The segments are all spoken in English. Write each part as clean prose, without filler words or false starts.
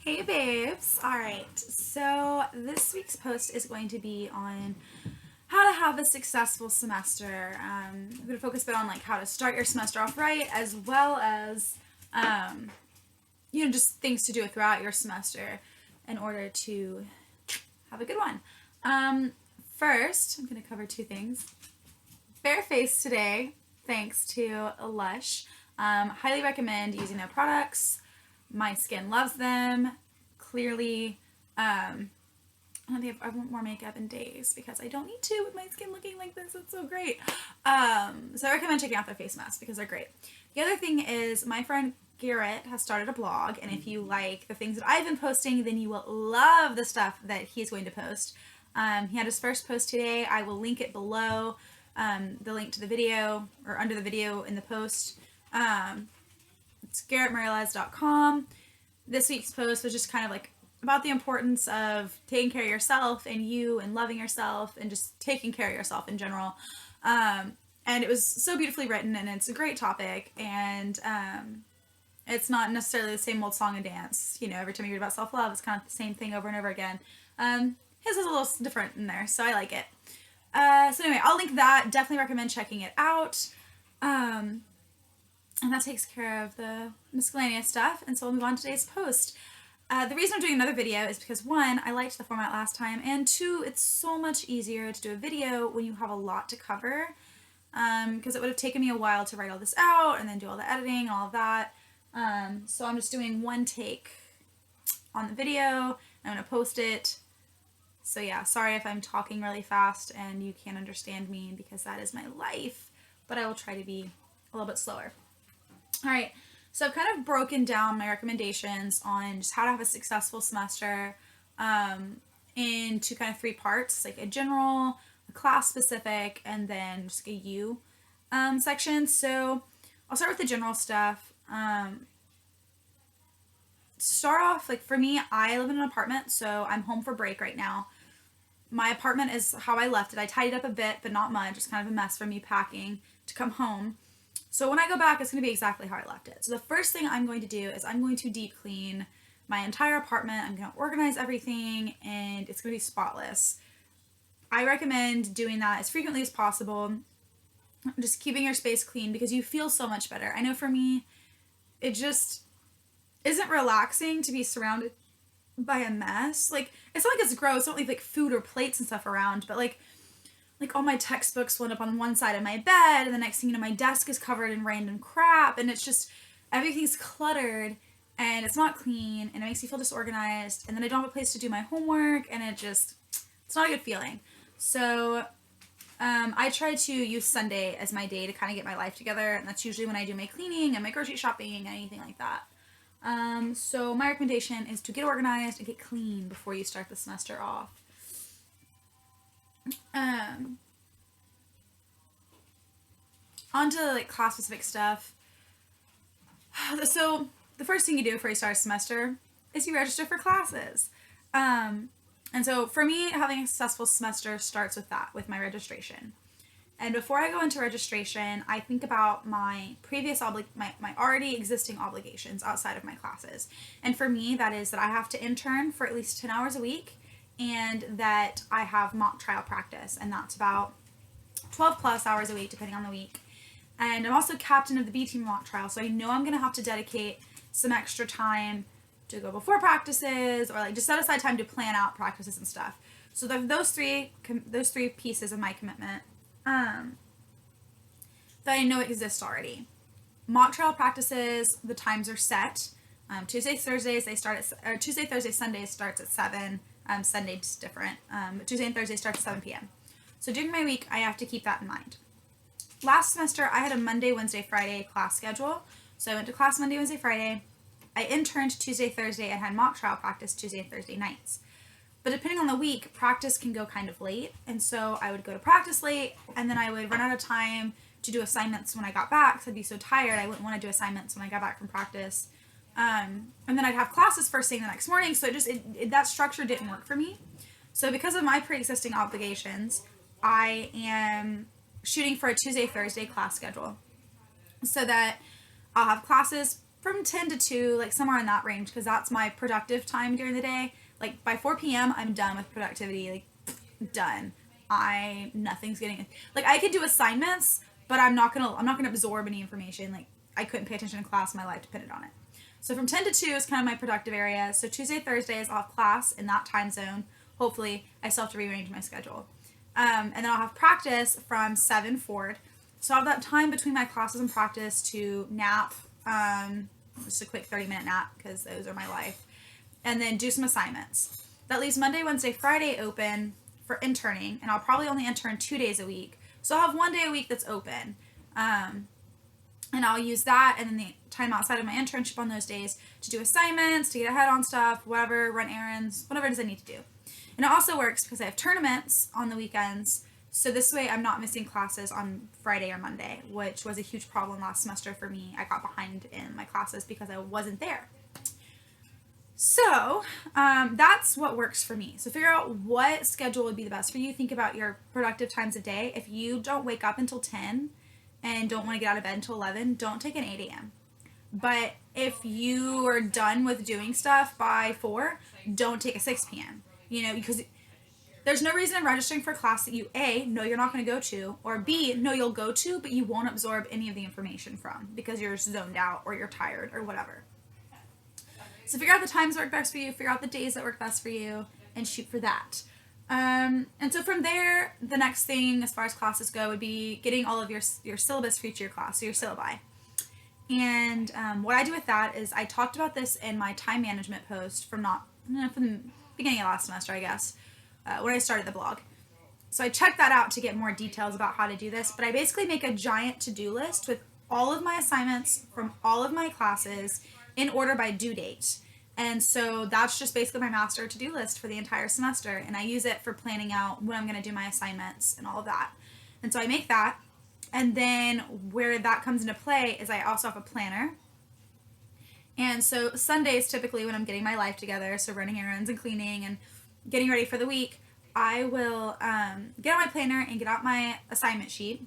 Hey babes. All right. So this week's post is going to be on how to have a successful semester. I'm going to focus a bit on like how to start your semester off right, as well as just things to do throughout your semester in order to have a good one. First, I'm going to cover two things. Bare face today, thanks to Lush. Highly recommend using their products. My skin loves them. Clearly, I want more makeup in days because I don't need to with my skin looking like this. It's so great. So I recommend checking out their face masks because they're great. The other thing is my friend Garrett has started a blog, and if you like the things that I've been posting, then you will love the stuff that he's going to post. He had his first post today. I will link it below, the link to the video, or under the video in the post. It's GarrettMorales.com. This week's post was just kind of like about the importance of taking care of yourself and you and loving yourself and just taking care of yourself in general. And it was so beautifully written, and it's a great topic, and it's not necessarily the same old song and dance. You know, every time you read about self-love, it's kind of the same thing over and over again. His is a little different in there, so I like it. So anyway, I'll link that. Definitely recommend checking it out. And that takes care of the miscellaneous stuff, and so we'll move on to today's post. The reason I'm doing another video is because, one, I liked the format last time, and two, it's so much easier to do a video when you have a lot to cover, because it would have taken me a while to write all this out and then do all the editing and all of that. So I'm just doing one take on the video. I'm going to post it. So yeah, sorry if I'm talking really fast and you can't understand me, because that is my life, but I will try to be a little bit slower. All right, so I've kind of broken down my recommendations on just how to have a successful semester into kind of three parts, like a general, a class specific, and then just a U section. So I'll start with the general stuff. Start off, like for me, I live in an apartment, so I'm home for break right now. My apartment is how I left it. I tidied up a bit, but not much. It's kind of a mess for me packing to come home. So when I go back, it's going to be exactly how I left it. So the first thing I'm going to do is I'm going to deep clean my entire apartment. I'm going to organize everything, and it's going to be spotless. I recommend doing that as frequently as possible. Just keeping your space clean because you feel so much better. I know for me, it just isn't relaxing to be surrounded by a mess. Like, it's not like it's gross. I don't leave like food or plates and stuff around, but like all my textbooks went up on one side of my bed, and the next thing you know, my desk is covered in random crap, and it's just, everything's cluttered, and it's not clean, and it makes me feel disorganized, and then I don't have a place to do my homework, and it's not a good feeling. So I try to use Sunday as my day to kind of get my life together, and that's usually when I do my cleaning and my grocery shopping and anything like that. So my recommendation is to get organized and get clean before you start the semester off. On to like class specific stuff. So the first thing you do before you start a semester is you register for classes. And so for me, having a successful semester starts with that, with my registration. And before I go into registration, I think about my previous my already existing obligations outside of my classes. And for me, that is that I have to intern for at least 10 hours a week, and that I have mock trial practice, and that's about 12 plus hours a week, depending on the week. And I'm also captain of the B team mock trial, so I know I'm going to have to dedicate some extra time to go before practices, or like just set aside time to plan out practices and stuff. So those three pieces of my commitment that I know exist already. Mock trial practices, the times are set. Tuesday, Thursdays they start at, or Tuesday, Thursday, Sunday starts at 7. Sunday's different, but Tuesday and Thursday starts at 7 p.m. So during my week, I have to keep that in mind. Last semester, I had a Monday, Wednesday, Friday class schedule. So I went to class Monday, Wednesday, Friday. I interned Tuesday, Thursday, and had mock trial practice Tuesday and Thursday nights. But depending on the week, practice can go kind of late. And so I would go to practice late, and then I would run out of time to do assignments when I got back, because I'd be so tired. I wouldn't want to do assignments when I got back from practice. And then I'd have classes first thing the next morning. So that structure didn't work for me. So because of my pre-existing obligations, I am shooting for a Tuesday, Thursday class schedule, so that I'll have classes from 10 to 2, like somewhere in that range, because that's my productive time during the day. Like by 4 p.m. I'm done with productivity, like done. Nothing's getting, like I could do assignments, but I'm not gonna absorb any information. Like I couldn't pay attention in class, my life depended on it. So from 10 to 2 is kind of my productive area. So Tuesday, Thursdays I'll have class in that time zone. Hopefully I still have to rearrange my schedule. And then I'll have practice from 7 forward. So I'll have that time between my classes and practice to nap, just a quick 30-minute nap because those are my life. And then do some assignments. That leaves Monday, Wednesday, Friday open for interning, and I'll probably only intern 2 days a week. So I'll have 1 day a week that's open. And I'll use that and then the time outside of my internship on those days to do assignments, to get ahead on stuff, whatever, run errands, whatever it is I need to do. And it also works because I have tournaments on the weekends. So this way I'm not missing classes on Friday or Monday, which was a huge problem last semester for me. I got behind in my classes because I wasn't there. So that's what works for me. So figure out what schedule would be the best for you. Think about your productive times a day. If you don't wake up until 10 and don't want to get out of bed until 11, don't take an 8 a.m. But if you are done with doing stuff by 4, don't take a 6 p.m. Because there's no reason in registering for a class that you A, know you're not going to go to, or B, know you'll go to, but you won't absorb any of the information from because you're zoned out or you're tired or whatever. So figure out the times that work best for you, figure out the days that work best for you, and shoot for that. And so from there, the next thing as far as classes go would be getting all of your syllabus for each of your class, so your syllabi. And what I do with that is I talked about this in my time management post from the beginning of last semester, I guess, when I started the blog. So I checked that out to get more details about how to do this, but I basically make a giant to-do list with all of my assignments from all of my classes in order by due date. And so that's just basically my master to-do list for the entire semester, and I use it for planning out when I'm going to do my assignments and all of that. And so I make that, and then where that comes into play is I also have a planner. And so Sundays typically when I'm getting my life together, so running errands and cleaning and getting ready for the week, I will get out my planner and get out my assignment sheet,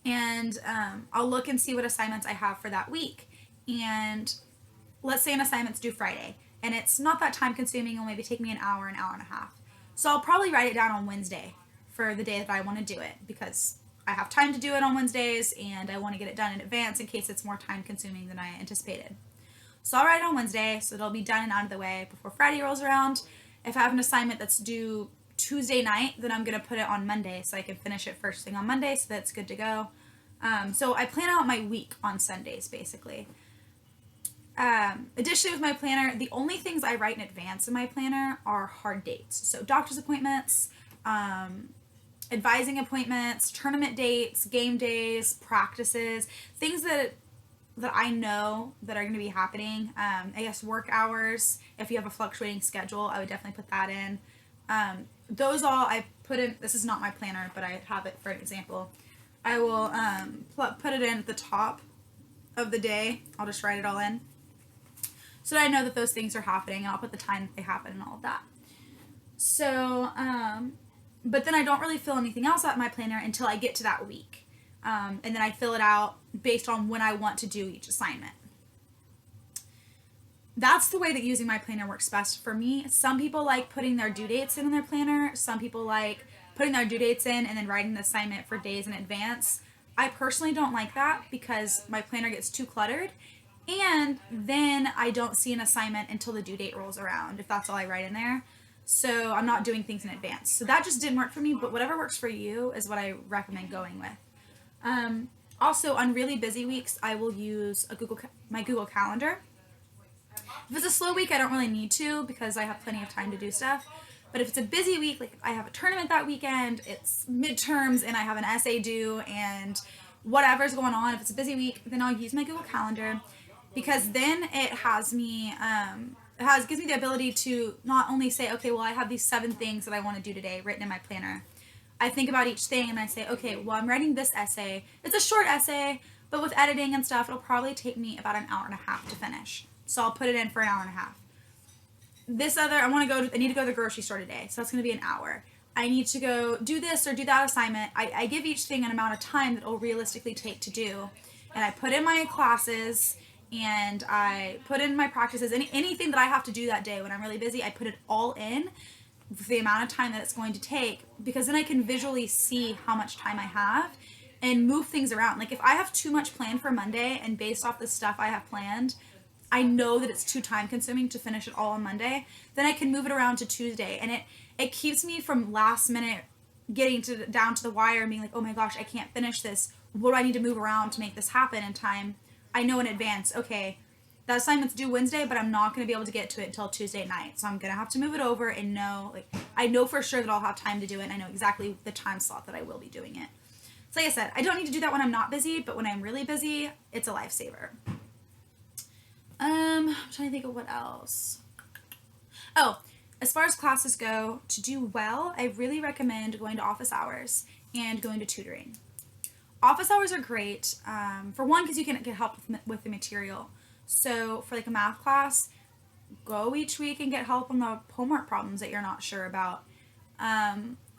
and I'll look and see what assignments I have for that week. And let's say an assignment's due Friday, and it's not that time consuming, it'll maybe take me an hour and a half. So I'll probably write it down on Wednesday for the day that I want to do it, because I have time to do it on Wednesdays and I want to get it done in advance in case it's more time consuming than I anticipated. So I'll write it on Wednesday so it'll be done and out of the way before Friday rolls around. If I have an assignment that's due Tuesday night, then I'm going to put it on Monday so I can finish it first thing on Monday so that's good to go. So I plan out my week on Sundays basically. Additionally, with my planner, the only things I write in advance in my planner are hard dates. So doctor's appointments, advising appointments, tournament dates, game days, practices, things that I know that are going to be happening. I guess work hours. If you have a fluctuating schedule, I would definitely put that in. Those all I put in. This is not my planner, but I have it for an example. I will put it in at the top of the day. I'll just write it all in, so that I know that those things are happening, and I'll put the time that they happen and all of that. So, but then I don't really fill anything else out in my planner until I get to that week. And then I fill it out based on when I want to do each assignment. That's the way that using my planner works best for me. Some people like putting their due dates in their planner. Some people like putting their due dates in and then writing the assignment for days in advance. I personally don't like that because my planner gets too cluttered. And then I don't see an assignment until the due date rolls around, if that's all I write in there. So I'm not doing things in advance. So that just didn't work for me, but whatever works for you is what I recommend going with. Also, on really busy weeks, I will use my Google Calendar. If it's a slow week, I don't really need to because I have plenty of time to do stuff. But if it's a busy week, like I have a tournament that weekend, it's midterms, and I have an essay due, and whatever's going on, if it's a busy week, then I'll use my Google Calendar, because then it has me, gives me the ability to not only say, okay, well, I have these 7 things that I want to do today written in my planner. I think about each thing and I say, okay, well, I'm writing this essay. It's a short essay, but with editing and stuff, it'll probably take me about an hour and a half to finish. So I'll put it in for an hour and a half. I need to go to the grocery store today, so that's going to be an hour. I need to go do this or do that assignment. I give each thing an amount of time that it'll realistically take to do. And I put in my classes, and I put in my practices, anything that I have to do that day when I'm really busy, I put it all in for the amount of time that it's going to take, because then I can visually see how much time I have and move things around. Like if I have too much planned for Monday, and based off the stuff I have planned, I know that it's too time consuming to finish it all on Monday, then I can move it around to Tuesday, and it keeps me from last minute getting down to the wire and being like, oh my gosh, I can't finish this. What do I need to move around to make this happen in time? I know in advance, okay, that assignment's due Wednesday, but I'm not going to be able to get to it until Tuesday night. So I'm going to have to move it over and know, like, I know for sure that I'll have time to do it, and I know exactly the time slot that I will be doing it. So like I said, I don't need to do that when I'm not busy, but when I'm really busy, it's a lifesaver. I'm trying to think of what else. Oh, as far as classes go, to do well, I really recommend going to office hours and going to tutoring. Office hours are great, for one, because you can get help with the material. So for like a math class, go each week and get help on the homework problems that you're not sure about.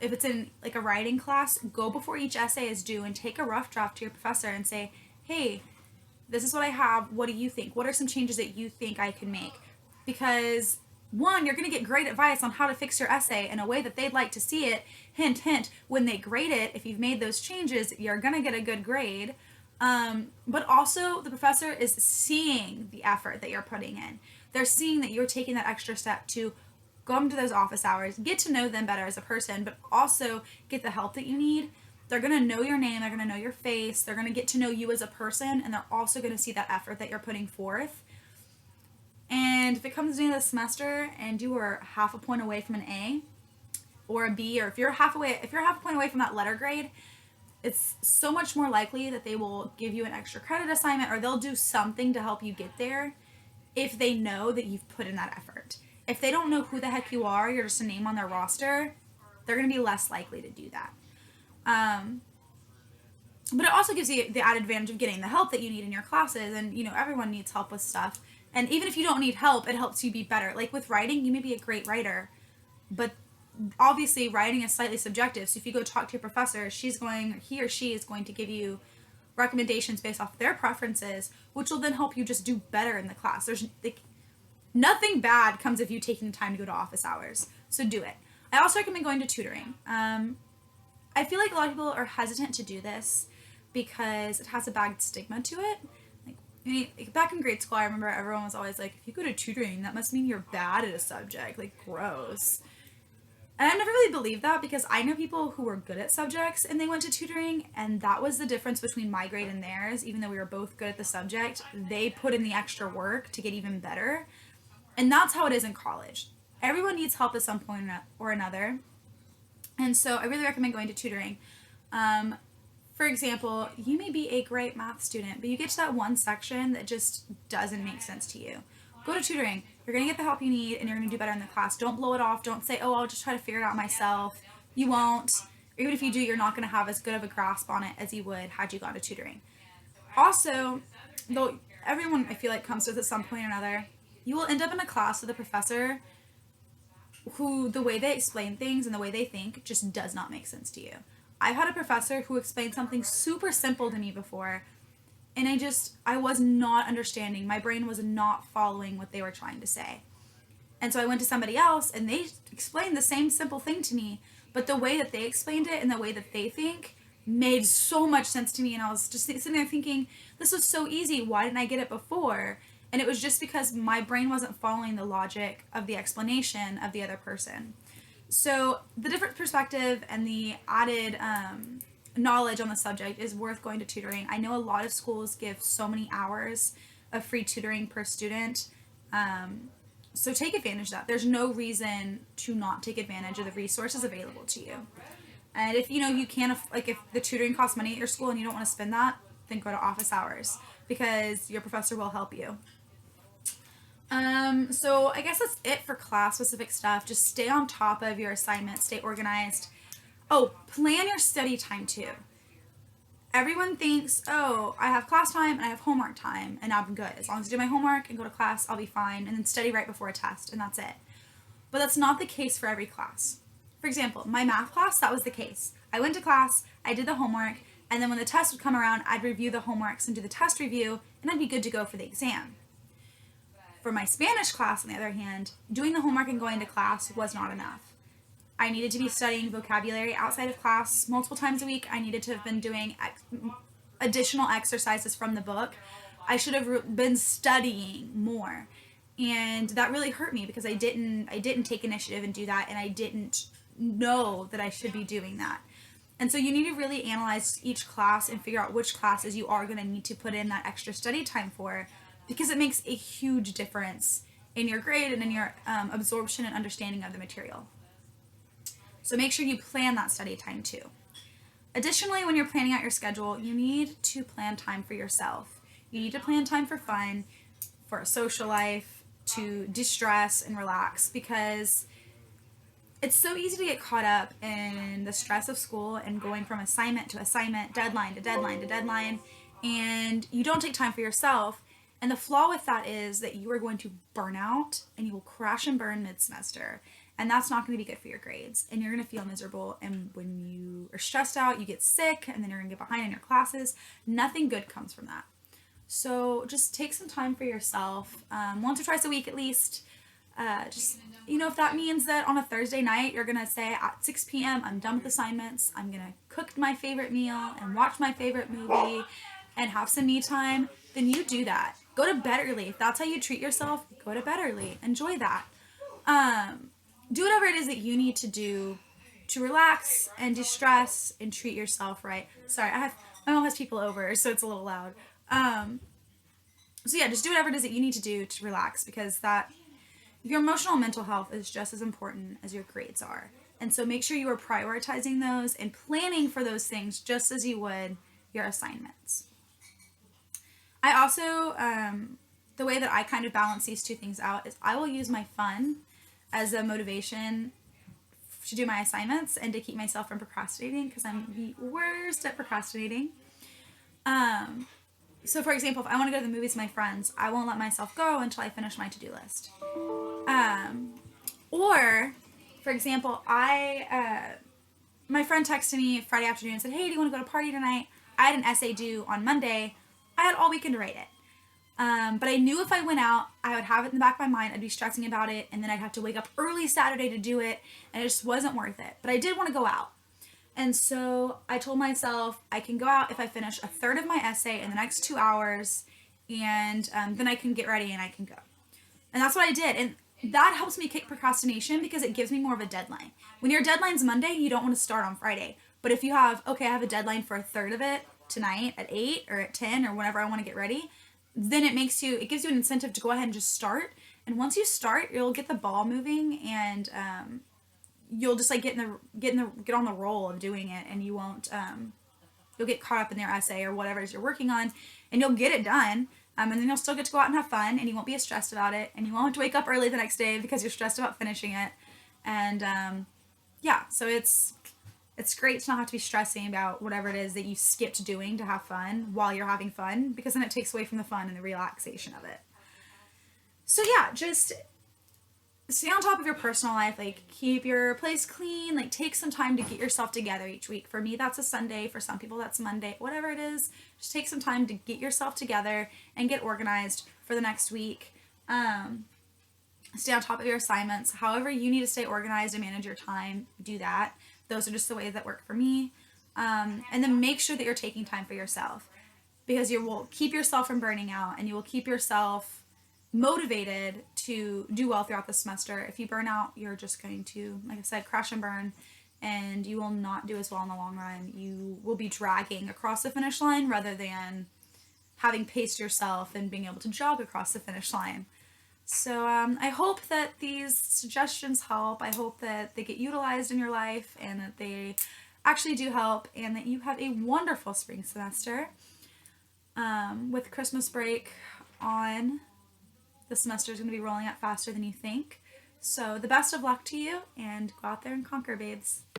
If it's in like a writing class, go before each essay is due and take a rough draft to your professor and say, hey, this is what I have. What do you think? What are some changes that you think I can make? Because one, you're going to get great advice on how to fix your essay in a way that they'd like to see it. Hint, hint, when they grade it, if you've made those changes, you're going to get a good grade. But also the professor is seeing the effort that you're putting in. They're seeing that you're taking that extra step to go into those office hours, get to know them better as a person, but also get the help that you need. They're going to know your name, they're going to know your face, they're going to get to know you as a person, and they're also going to see that effort that you're putting forth. And if it comes to the end of the semester and you are half a point away from an A or a B, or if you're half a point away from that letter grade, it's so much more likely that they will give you an extra credit assignment, or they'll do something to help you get there if they know that you've put in that effort. If they don't know who the heck you are, you're just a name on their roster, they're going to be less likely to do that. But it also gives you the added advantage of getting the help that you need in your classes, and everyone needs help with stuff. And even if you don't need help, it helps you be better. Like with writing, you may be a great writer, but obviously writing is slightly subjective. So if you go talk to your professor, he or she is going to give you recommendations based off their preferences, which will then help you just do better in the class. There's nothing bad comes of you taking the time to go to office hours. So do it. I also recommend going to tutoring. I feel like a lot of people are hesitant to do this because it has a bad stigma to it. Like back in grade school, I remember everyone was always like, if you go to tutoring, that must mean you're bad at a subject. Like, gross. And I've never really believed that, because I know people who were good at subjects and they went to tutoring, and that was the difference between my grade and theirs. Even though we were both good at the subject, they put in the extra work to get even better. And that's how it is in college. Everyone needs help at some point or another. And so I really recommend going to tutoring. For example, you may be a great math student, but you get to that one section that just doesn't make sense to you. Go to tutoring. You're going to get the help you need, and you're going to do better in the class. Don't blow it off. Don't say, oh, I'll just try to figure it out myself. You won't. Or even if you do, you're not going to have as good of a grasp on it as you would had you gone to tutoring. Also, though everyone, I feel like, comes to this at some point or another, you will end up in a class with a professor who the way they explain things and the way they think just does not make sense to you. I've had a professor who explained something super simple to me before, and I was not understanding. My brain was not following what they were trying to say. And so I went to somebody else, and they explained the same simple thing to me, but the way that they explained it and the way that they think made so much sense to me, and I was just sitting there thinking, this was so easy, why didn't I get it before? And it was just because my brain wasn't following the logic of the explanation of the other person. So the different perspective and the added knowledge on the subject is worth going to tutoring. I know a lot of schools give so many hours of free tutoring per student. So take advantage of that. There's no reason to not take advantage of the resources available to you. And if you can't, if the tutoring costs money at your school and you don't want to spend that, then go to office hours, because your professor will help you. So I guess that's it for class specific stuff. Just stay on top of your assignments, stay organized. Oh, plan your study time too. Everyone thinks, oh, I have class time and I have homework time and I'm good. As long as I do my homework and go to class, I'll be fine, and then study right before a test, and that's it. But that's not the case for every class. For example, my math class, that was the case. I went to class, I did the homework, And then when the test would come around, I'd review the homeworks and do the test review, and I'd be good to go for the exam. For my Spanish class, on the other hand, doing the homework and going to class was not enough. I needed to be studying vocabulary outside of class multiple times a week. I needed to have been doing additional exercises from the book. I should have been studying more. And that really hurt me because I didn't take initiative and do that, and I didn't know that I should be doing that. And so you need to really analyze each class and figure out which classes you are going to need to put in that extra study time for, because it makes a huge difference in your grade and in your absorption and understanding of the material. So make sure you plan that study time too. Additionally, when you're planning out your schedule, you need to plan time for yourself. You need to plan time for fun, for a social life, to distress and relax, because it's so easy to get caught up in the stress of school and going from assignment to assignment, deadline to deadline to deadline, and you don't take time for yourself. And the flaw with that is that you are going to burn out and you will crash and burn mid-semester. And that's not going to be good for your grades. And you're going to feel miserable. And when you are stressed out, you get sick, and then you're going to get behind in your classes. Nothing good comes from that. So just take some time for yourself, once or twice a week at least. If that means that on a Thursday night you're gonna say at 6 p.m. I'm done with assignments, I'm gonna cook my favorite meal and watch my favorite movie and have some me time, then you do that. Go to bed early. If that's how you treat yourself, go to bed early. Enjoy that. Do whatever it is that you need to do to relax and distress and treat yourself right. Sorry, my mom has people over, so it's a little loud. Just do whatever it is that you need to do to relax, because your emotional and mental health is just as important as your grades are. And so make sure you are prioritizing those and planning for those things just as you would your assignments. I also, the way that I kind of balance these two things out is I will use my fun as a motivation to do my assignments and to keep myself from procrastinating, because I'm the worst at procrastinating. So for example, if I want to go to the movies with my friends, I won't let myself go until I finish my to-do list. Or, for example, my friend texted me Friday afternoon and said, hey, do you want to go to a party tonight? I had an essay due on Monday. I had all weekend to write it. But I knew if I went out, I would have it in the back of my mind. I'd be stressing about it, and then I'd have to wake up early Saturday to do it, and it just wasn't worth it. But I did want to go out. And so I told myself I can go out if I finish a third of my essay in the next 2 hours, and then I can get ready and I can go. And that's what I did. And that helps me kick procrastination because it gives me more of a deadline. When your deadline's Monday, you don't want to start on Friday. But if you have, I have a deadline for a third of it tonight at 8 or at 10 or whenever I want to get ready, then it gives you an incentive to go ahead and just start. And once you start, you'll get the ball moving, and you'll just like get on the roll of doing it, and you won't you'll get caught up in your essay or whatever it is you're working on, and you'll get it done, and then you'll still get to go out and have fun, and you won't be as stressed about it, and you won't have to wake up early the next day because you're stressed about finishing it. And so it's great to not have to be stressing about whatever it is that you skipped doing to have fun while you're having fun, because then it takes away from the fun and the relaxation of it. So just stay on top of your personal life, like keep your place clean, like take some time to get yourself together each week. For me, that's a Sunday. For some people, that's Monday. Whatever it is, just take some time to get yourself together and get organized for the next week. Stay on top of your assignments. However you need to stay organized and manage your time, do that. Those are just the ways that work for me. And then make sure that you're taking time for yourself, because you will keep yourself from burning out, and you will keep yourself motivated to do well throughout the semester. If you burn out, you're just going to, like I said, crash and burn, and you will not do as well in the long run. You will be dragging across the finish line rather than having paced yourself and being able to jog across the finish line. So I hope that these suggestions help. I hope that they get utilized in your life, and that they actually do help, and that you have a wonderful spring semester. With Christmas break on, the semester is going to be rolling out faster than you think. So the best of luck to you, and go out there and conquer, babes.